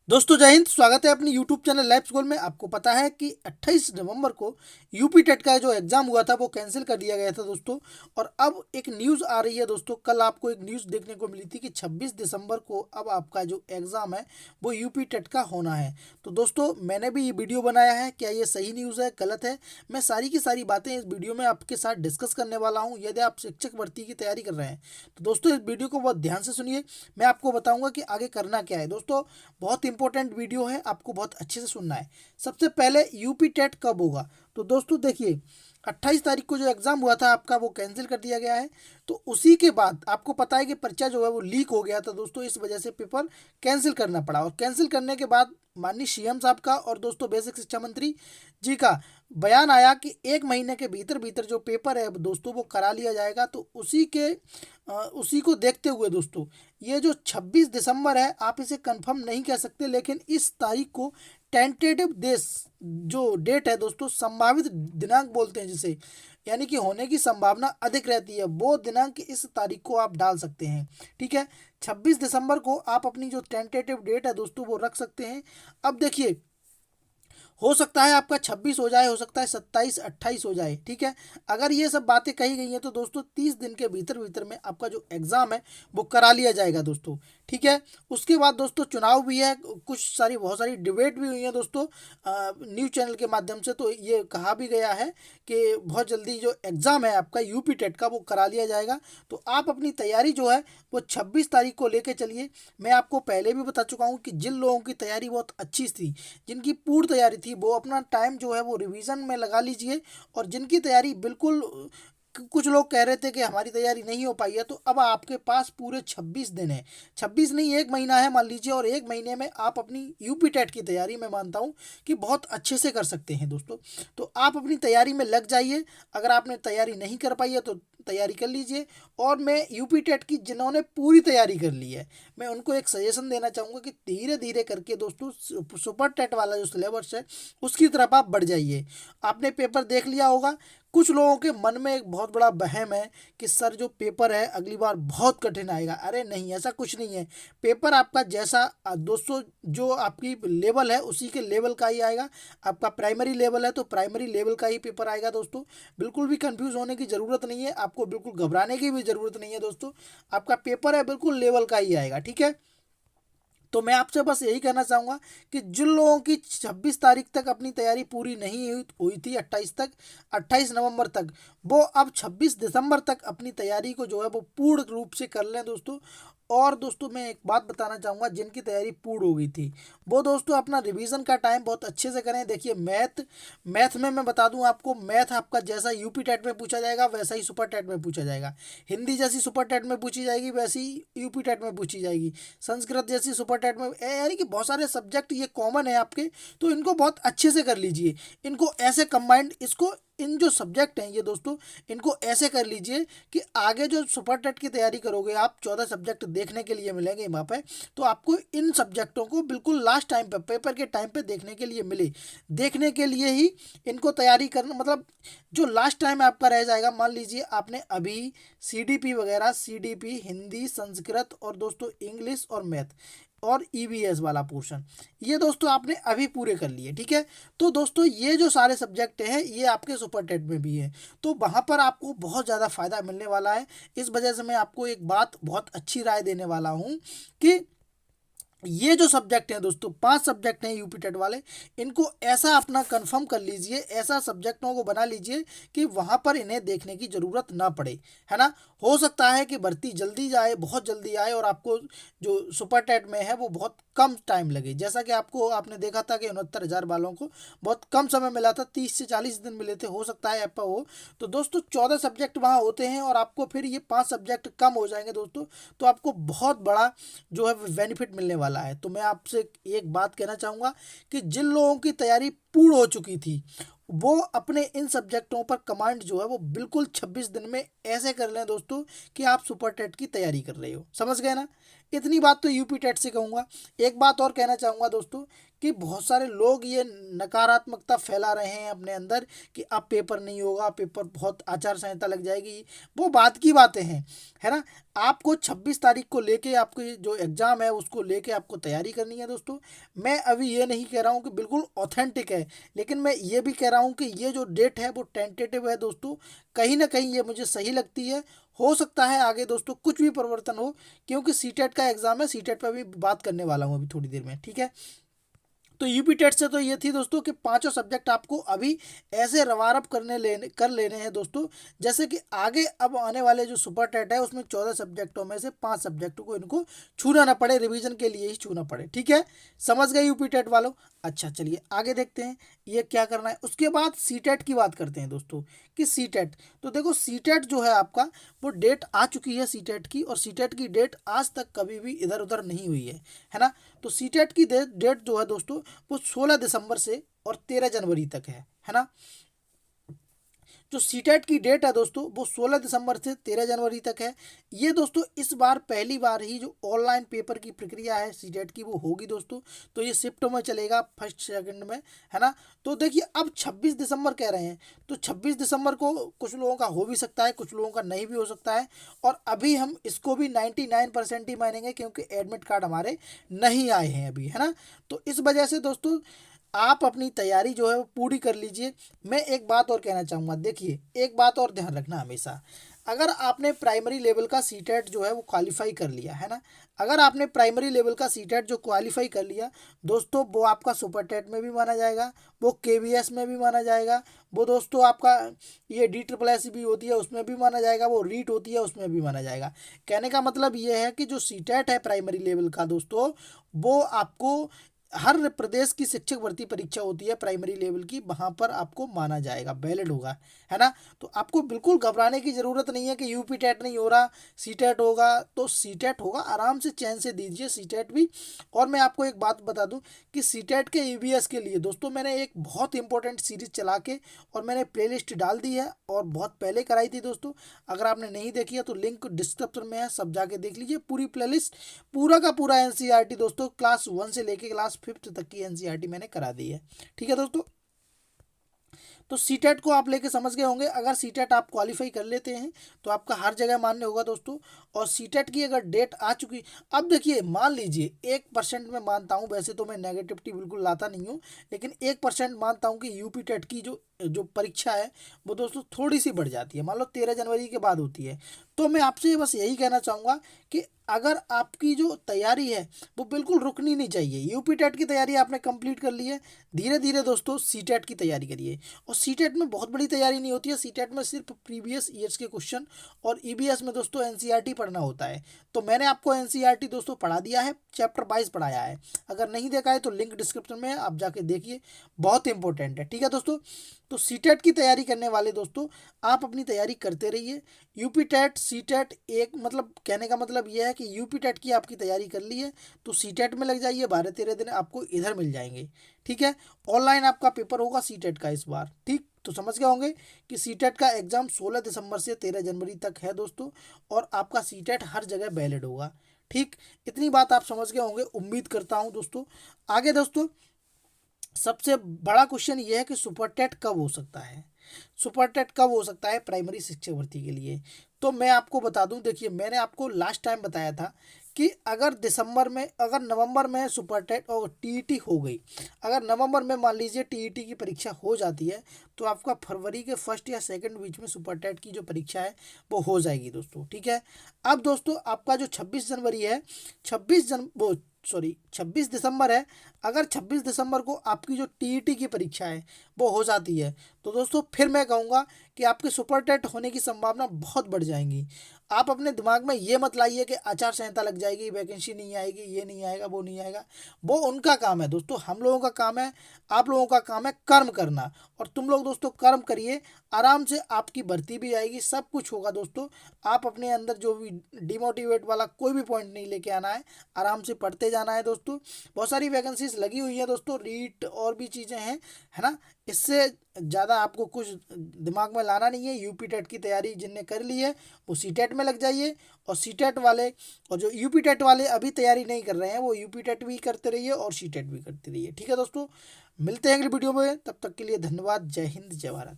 दोस्तों जय हिंद। स्वागत है अपनी यूट्यूब चैनल लाइफ स्कूल में। आपको पता है कि 28 नवंबर को यूपी टेट का जो एग्जाम हुआ था वो कैंसिल कर दिया गया था दोस्तों। और अब एक न्यूज़ आ रही है दोस्तों। कल आपको एक न्यूज़ देखने को मिली थी कि 26 दिसंबर को अब आपका जो एग्ज़ाम है वो यूपी टेट का होना है। तो दोस्तों मैंने भी ये वीडियो बनाया है। क्या ये सही न्यूज़ है, गलत है, मैं सारी की सारी बातें इस वीडियो में आपके साथ डिस्कस करने वाला हूँ। यदि आप शिक्षक भर्ती की तैयारी कर रहे हैं तो दोस्तों इस वीडियो को बहुत ध्यान से सुनिए। मैं आपको बताऊंगा कि आगे करना क्या है। दोस्तों बहुत इंपॉर्टेंट वीडियो है, आपको बहुत अच्छे से सुनना है। सबसे पहले यूपी टेट कब होगा, तो दोस्तों देखिए 28 तारीख को जो एग्ज़ाम हुआ था आपका वो कैंसिल कर दिया गया है। तो उसी के बाद आपको पता है कि पर्चा जो है वो लीक हो गया था दोस्तों। इस वजह से पेपर कैंसिल करना पड़ा और कैंसिल करने के बाद माननीय सीएम साहब का और दोस्तों बेसिक शिक्षा मंत्री जी का बयान आया कि 1 महीने के भीतर भीतर जो पेपर है दोस्तों वो करा लिया जाएगा। तो उसी को देखते हुए दोस्तों ये जो 26 दिसंबर है आप इसे कंफर्म नहीं कह सकते, लेकिन इस तारीख को टेंटेटिव देश जो डेट है दोस्तों, संभावित दिनांक बोलते हैं जिसे, यानी कि होने की संभावना अधिक रहती है, वो दिनांक इस तारीख को आप डाल सकते हैं। ठीक है, 26 दिसंबर को आप अपनी जो टेंटेटिव डेट है दोस्तों वो रख सकते हैं। अब देखिए हो सकता है आपका 26 हो जाए, हो सकता है 27 28 हो जाए। ठीक है, अगर ये सब बातें कही गई हैं तो दोस्तों 30 दिन के भीतर भीतर में आपका जो एग्ज़ाम है वो करा लिया जाएगा दोस्तों। ठीक है, उसके बाद दोस्तों चुनाव भी है, कुछ सारी बहुत सारी डिबेट भी हुई है दोस्तों न्यूज़ चैनल के माध्यम से। तो ये कहा भी गया है कि बहुत जल्दी जो एग्ज़ाम है आपका यूपी टेट का वो करा लिया जाएगा। तो आप अपनी तैयारी जो है वो 26 तारीख को लेके चलिए। मैं आपको पहले भी बता चुका हूँ कि जिन लोगों की तैयारी बहुत अच्छी थी, जिनकी पूर्ण तैयारी थी, वो अपना टाइम जो है वो रिवीजन में लगा लीजिए। और जिनकी तैयारी बिल्कुल कुछ लोग कह रहे थे कि हमारी तैयारी नहीं हो पाई है, तो अब आपके पास पूरे 26 दिन है, 26 नहीं 1 महीना है मान लीजिए। और 1 महीने में आप अपनी यूपी टेट की तैयारी मैं मानता हूँ कि बहुत अच्छे से कर सकते हैं दोस्तों। तो आप अपनी तैयारी में लग जाइए। अगर आपने तैयारी नहीं कर पाई है तो तैयारी कर लीजिए। और मैं यूपी टेट की जिन्होंने पूरी तैयारी कर ली है मैं उनको एक सजेशन देना चाहूँगा कि धीरे धीरे करके दोस्तों सुपर टेट वाला जो सिलेबस है उसकी तरफ आप बढ़ जाइए। आपने पेपर देख लिया होगा, कुछ लोगों के मन में एक बहुत बड़ा वहम है कि सर जो पेपर है अगली बार बहुत कठिन आएगा। अरे नहीं, ऐसा कुछ नहीं है। पेपर आपका जैसा दोस्तों जो आपकी लेवल है उसी के लेवल का ही आएगा। आपका प्राइमरी लेवल है तो प्राइमरी लेवल का ही पेपर आएगा दोस्तों। बिल्कुल भी कंफ्यूज होने की ज़रूरत नहीं है, आपको बिल्कुल घबराने की भी ज़रूरत नहीं है दोस्तों। आपका पेपर है बिल्कुल लेवल का ही आएगा। ठीक है, तो मैं आपसे बस यही कहना चाहूँगा कि जिन लोगों की 26 तारीख तक अपनी तैयारी पूरी नहीं हुई थी, 28 नवंबर तक, वो अब 26 दिसंबर तक अपनी तैयारी को जो है वो पूर्ण रूप से कर लें दोस्तों। और दोस्तों मैं एक बात बताना चाहूँगा, जिनकी तैयारी पूर्ण हो गई थी वो दोस्तों अपना रिवीजन का टाइम बहुत अच्छे से करें। देखिए मैथ में मैं बता दूं आपको, मैथ आपका जैसा यूपी टेट में पूछा जाएगा वैसा ही सुपर टेट में पूछा जाएगा। हिंदी जैसी सुपर टेट में पूछी जाएगी वैसी यूपी टेट में पूछी जाएगी। संस्कृत जैसी सुपर टेट में यानी कि बहुत सारे सब्जेक्ट ये कॉमन है आपके। तो इनको बहुत अच्छे से कर लीजिए। इनको ऐसे कंबाइंड इसको इन जो सब्जेक्ट हैं ये दोस्तों इनको ऐसे कर लीजिए कि आगे जो सुपर टेट की तैयारी करोगे आप 14 सब्जेक्ट देखने के लिए मिलेंगे वहाँ पे। तो आपको इन सब्जेक्टों को बिल्कुल लास्ट टाइम पे पेपर के टाइम पे देखने के लिए मिले, देखने के लिए ही इनको तैयारी करना। मतलब जो लास्ट टाइम आपका रह जाएगा, मान लीजिए आपने अभी सीडीपी वगैरह, सीडीपी हिंदी संस्कृत और दोस्तों इंग्लिश और मैथ और ईवीएस वाला पोर्शन ये दोस्तों आपने अभी पूरे कर लिए। ठीक है, तो दोस्तों ये जो सारे सब्जेक्ट हैं ये आपके सुपर टेट में भी है, तो वहाँ पर आपको बहुत ज़्यादा फायदा मिलने वाला है। इस वजह से मैं आपको एक बात बहुत अच्छी राय देने वाला हूँ कि ये जो सब्जेक्ट हैं दोस्तों 5 सब्जेक्ट हैं यूपी टेट वाले, इनको ऐसा अपना कंफर्म कर लीजिए, ऐसा सब्जेक्टों को बना लीजिए कि वहाँ पर इन्हें देखने की ज़रूरत ना पड़े, है ना। हो सकता है कि भर्ती जल्दी जाए, बहुत जल्दी आए और आपको जो सुपर टेट में है वो बहुत कम टाइम लगे। जैसा कि आपने देखा था कि 69,000 वालों को बहुत कम समय मिला था, 30 से 40 दिन मिले थे, हो सकता है ऐसा हो। तो दोस्तों 14 सब्जेक्ट वहाँ होते हैं और आपको फिर ये 5 सब्जेक्ट कम हो जाएंगे दोस्तों। तो आपको बहुत बड़ा जो है बेनिफिट मिलने वाला है। तो मैं आपसे एक बात कहना चाहूँगा कि जिन लोगों की तैयारी पूर्ण हो चुकी थी वो अपने इन सब्जेक्टों पर कमांड जो है वो बिल्कुल 26 दिन में ऐसे कर लें दोस्तों कि आप सुपर टेट की तैयारी कर रहे हो। समझ गए ना। इतनी बात तो यूपी टेट से कहूँगा। एक बात और कहना चाहूँगा दोस्तों कि बहुत सारे लोग ये नकारात्मकता फैला रहे हैं अपने अंदर कि अब पेपर नहीं होगा, पेपर बहुत आचार संहिता लग जाएगी, वो बात की बातें हैं, है ना। आपको 26 तारीख को लेके आपको जो एग्ज़ाम है उसको लेके आपको तैयारी करनी है दोस्तों। मैं अभी ये नहीं कह रहा हूँ कि बिल्कुल ऑथेंटिक है, लेकिन मैं ये भी कह रहा हूँ कि ये जो डेट है वो टेंटेटिव है दोस्तों। कहीं ना कहीं ये मुझे सही लगती है। हो सकता है आगे दोस्तों कुछ भी परिवर्तन हो, क्योंकि सीटेट का एग्ज़ाम है, सीटेट पर भी बात करने वाला हूँ अभी थोड़ी देर में, ठीक है। तो यूपी टेट से तो ये थी दोस्तों कि पांचों सब्जेक्ट आपको अभी ऐसे रवारप कर लेने हैं दोस्तों, जैसे कि आगे अब आने वाले जो सुपर टेट है उसमें 14 सब्जेक्टों में से 5 सब्जेक्टों को इनको छूना ना पड़े, रिवीजन के लिए ही छूना पड़े, ठीक है। समझ गए यूपी टेट वालों। अच्छा चलिए आगे देखते हैं ये क्या करना है। उसके बाद सी टेट की बात करते हैं दोस्तों कि सी टेट, तो देखो सी टेट जो है आपका वो डेट आ चुकी है सी टेट की, और सी टेट की डेट आज तक कभी भी इधर उधर नहीं हुई है ना। तो सी टेट की डेट जो है दोस्तों वो 16 दिसंबर से और 13 जनवरी तक है ना। जो सीटेट की डेट है दोस्तों वो 16 दिसंबर से 13 जनवरी तक है। ये दोस्तों इस बार पहली बार ही जो ऑनलाइन पेपर की प्रक्रिया है सीटेट की वो होगी दोस्तों। तो ये शिफ्ट में चलेगा फर्स्ट सेकंड में, है ना। तो देखिए अब 26 दिसंबर कह रहे हैं, तो 26 दिसंबर को कुछ लोगों का हो भी सकता है, कुछ लोगों का नहीं भी हो सकता है। और अभी हम इसको भी 99% ही मानेंगे क्योंकि एडमिट कार्ड हमारे नहीं आए हैं अभी, है ना। तो इस वजह से दोस्तों आप अपनी तैयारी जो है वो पूरी कर लीजिए। मैं एक बात और कहना चाहूँगा, देखिए एक बात और ध्यान रखना हमेशा, अगर आपने प्राइमरी लेवल का सीटेट जो है वो क्वालिफाई कर लिया है ना, अगर आपने प्राइमरी लेवल का सीटेट जो क्वालिफाई कर लिया दोस्तों, वो आपका सुपर टेट में भी माना जाएगा, वो केवीएस में भी माना जाएगा, वो दोस्तों आपका ये DSSS भी होती है उसमें भी माना जाएगा, वो रीट होती है उसमें भी माना जाएगा। कहने का मतलब ये है कि जो सीटेट है प्राइमरी लेवल का दोस्तों, वो आपको हर प्रदेश की शिक्षक भर्ती परीक्षा होती है प्राइमरी लेवल की, वहां पर आपको माना जाएगा, वैलिड होगा, है ना। तो आपको बिल्कुल घबराने की ज़रूरत नहीं है कि यूपी टेट नहीं हो रहा सी टेट होगा, तो सी टेट होगा, आराम से चैन से दीजिए सी टेट भी। और मैं आपको एक बात बता दूं कि सी टेट के ईवीएस के लिए दोस्तों मैंने एक बहुत इंपॉर्टेंट सीरीज चला के और मैंने प्लेलिस्ट डाल दी है, और बहुत पहले कराई थी दोस्तों। अगर आपने नहीं देखी है तो लिंक डिस्क्रिप्शन में है, सब जाके देख लीजिए पूरी प्लेलिस्ट। पूरा का पूरा एनसीईआरटी दोस्तों क्लास 1 से लेके क्लास 5th तक की एनसीईआरटी मैंने करा दी है, ठीक है दोस्तों। तो सीटेट को आप लेके समझ गए होंगे। अगर सीटेट आप क्वालिफाई कर लेते हैं तो आपका हर जगह मान्य होगा दोस्तों। और सीटेट की अगर डेट आ चुकी, अब देखिए मान लीजिए 1% में मानता हूँ, वैसे तो मैं नेगेटिविटी बिल्कुल लाता नहीं हूँ, लेकिन 1% मानता हूँ कि यूपी टेट की जो जो परीक्षा है वो दोस्तों थोड़ी सी बढ़ जाती है, मान लो 13 जनवरी के बाद होती है। तो मैं आपसे बस यही कहना चाहूँगा कि अगर आपकी जो तैयारी है वो बिल्कुल रुकनी नहीं चाहिए। यूपी टेट की तैयारी आपने कंप्लीट कर ली है, धीरे धीरे दोस्तों सी टेट की तैयारी करिए। और सी टेट में बहुत बड़ी तैयारी नहीं होती है, सी टेट में सिर्फ प्रीवियस ईयर्स के क्वेश्चन और ईबीएस में दोस्तों एनसीईआरटी पढ़ना होता है। तो मैंने आपको एनसीईआरटी दोस्तों पढ़ा दिया है, चैप्टर 22 पढ़ाया है। अगर नहीं देखा है तो लिंक डिस्क्रिप्शन में है, आप जाके देखिए, बहुत इंपॉर्टेंट है, ठीक है दोस्तों। तो सी टेट की तैयारी करने वाले दोस्तों आप अपनी तैयारी करते रहिए। यूपी टेट सी टेट एक मतलब कहने का मतलब यह है कि यूपी टेट की आपकी तैयारी कर ली है तो सी टेट में लग जाइए, 12-13 दिन आपको इधर मिल जाएंगे, ठीक है। ऑनलाइन आपका पेपर होगा सी टेट का इस बार, ठीक। तो समझ गए होंगे कि सी टेट का एग्जाम 16 दिसंबर से 13 जनवरी तक है दोस्तों, और आपका सी टेट हर जगह वैलिड होगा, ठीक। इतनी बात आप समझ गए होंगे उम्मीद करता हूँ दोस्तों। आगे दोस्तों सबसे बड़ा क्वेश्चन ये है कि सुपर टेट कब हो सकता है, सुपर टेट कब हो सकता है प्राइमरी शिक्षक भर्ती के लिए। तो मैं आपको बता दूं, देखिए मैंने आपको लास्ट टाइम बताया था कि अगर दिसंबर में, अगर नवंबर में सुपर टेट और टीईटी हो गई, अगर नवंबर में मान लीजिए टीईटी की परीक्षा हो जाती है तो आपका फरवरी के फर्स्ट या सेकंड वीक में सुपर टेट की जो परीक्षा है वो हो जाएगी दोस्तों, ठीक है। अब दोस्तों आपका जो 26 जनवरी है, 26 दिसंबर है, अगर 26 दिसंबर को आपकी जो टीईटी की परीक्षा है वो हो जाती है तो दोस्तों फिर मैं कहूँगा कि आपके सुपर टेट होने की संभावना बहुत बढ़ जाएंगी। आप अपने दिमाग में ये मत लाइए कि आचार संहिता लग जाएगी, वैकेंसी नहीं आएगी, ये नहीं आएगा, वो नहीं आएगा। वो उनका काम है दोस्तों, हम लोगों का काम है, आप लोगों का काम है कर्म करना। और तुम लोग दोस्तों कर्म करिए, आराम से आपकी भर्ती भी आएगी, सब कुछ होगा दोस्तों। आप अपने अंदर जो भी डिमोटिवेट वाला कोई भी पॉइंट नहीं लेके आना है, आराम से पढ़ते जाना है दोस्तों। बहुत सारी वैकेंसीज लगी हुई है दोस्तों, रीट और भी चीज़ें हैं, है ना। इससे ज़्यादा आपको कुछ दिमाग में लाना नहीं है। यूपी टेट की तैयारी जिनने कर ली है वो सी टेट में लग जाइए, और सी टेट वाले और जो यूपी टेट वाले अभी तैयारी नहीं कर रहे हैं वो यूपी टेट भी करते रहिए और सी टेट भी करते रहिए। ठीक है दोस्तों, मिलते हैं अगली वीडियो में, तब तक के लिए धन्यवाद। जय हिंद, जय भारत।